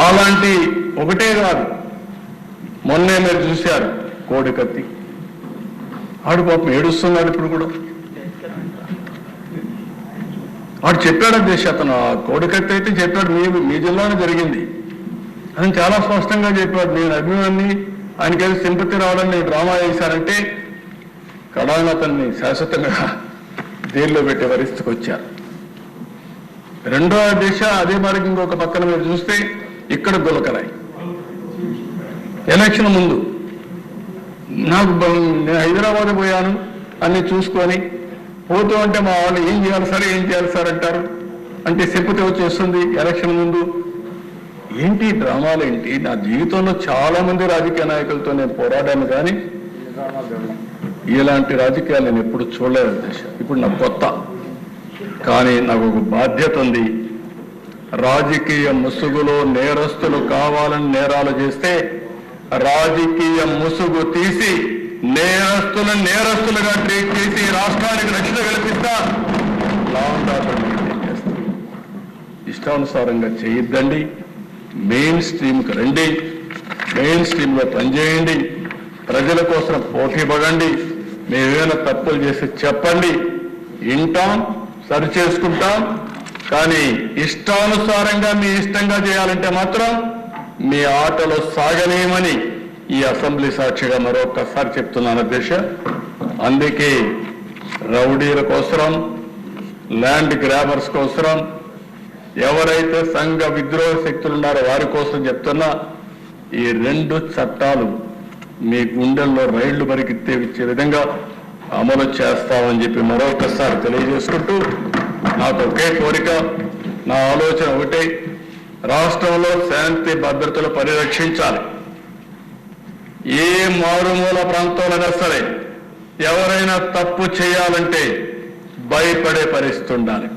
అలాంటి ఒకటే కాదు, మొన్నే మీరు చూశారు కోడికత్తి, ఆడు పాపం ఏడుస్తున్నాడు ఇప్పుడు కూడా. వాడు చెప్పాడు దేశ, అతను కోడికత్తి అయితే చెప్పాడు, మీ జిల్లాలో జరిగింది అని చాలా స్పష్టంగా చెప్పాడు. నేను అభిమాన్ని, ఆయనకేదో సింపతి రావడం నేను డ్రామా చేశానంటే కడాన అతన్ని శాశ్వతంగా జైల్లో పెట్టే పరిస్థితికి వచ్చారు. రెండో దిశ అదే మరి ఇంకొక పక్కన మీరు చూస్తే ఇక్కడ గులకరాయి. ఎలక్షన్ ముందు నేను హైదరాబాద్ పోయాను అన్ని చూసుకొని పోతూ అంటే మా వాళ్ళు ఏం చేయాలి సార్ అంటారు. అంటే సింపతి వచ్చేస్తుంది ఎలక్షన్ ముందు. ఏంటి డ్రామాలు ఏంటి? నా జీవితంలో చాలా మంది రాజకీయ నాయకులతో నేను పోరాడాను, కానీ ఇలాంటి రాజకీయాలు నేను ఎప్పుడు చూడలేదు దేశ. ఇప్పుడు నాకు కొత్త, కానీ నాకు ఒక బాధ్యత ఉంది. రాజకీయ ముసుగులో నేరస్తులు కావాలని నేరాలు చేస్తే రాజకీయ ముసుగు తీసి నేరస్తులుగా ట్రీట్ చేసి రాష్ట్రానికి రక్షణ కల్పిస్తా, లా అండ్ ఆర్డర్ మెయింటైన్ చేస్తా. ఇష్టానుసారంగా చేయొద్దండి. మెయిన్ స్ట్రీమ్కి రండి, మెయిన్ స్ట్రీమ్లో పనిచేయండి, ప్రజల కోసం పోటీ పడండి. మేమేమైనా తప్పులు చేసి చెప్పండి, వింటాం, సరి చేసుకుంటాం. కానీ ఇష్టానుసారంగా మీ ఇష్టంగా చేయాలంటే మాత్రం మీ ఆటలో సాగనేమని ఈ అసెంబ్లీ సాక్షిగా మరొకసారి చెప్తున్నాను అధ్యక్ష. అందుకే రౌడీల కోసరం, ల్యాండ్ గ్రాబర్స్ కోసరం, ఎవరైతే సంఘ విద్రోహ శక్తులు ఉన్నారో వారి కోసం చెప్తున్నా, ఈ రెండు చట్టాలు మీ గుండెల్లో రైళ్లు పరిగెత్తే విధంగా అమలు చేస్తామని చెప్పి మరొకసారి తెలియజేసుకుంటూ, నాకు ఒకే కోరిక, నా ఆలోచన ఒకటే, రాష్ట్రంలో శాంతి భద్రతలు పరిరక్షించాలి. ఏ మారుమూల ప్రాంతంలో సరే ఎవరైనా తప్పు చేయాలంటే భయపడే పరిస్థితి ఉండాలి.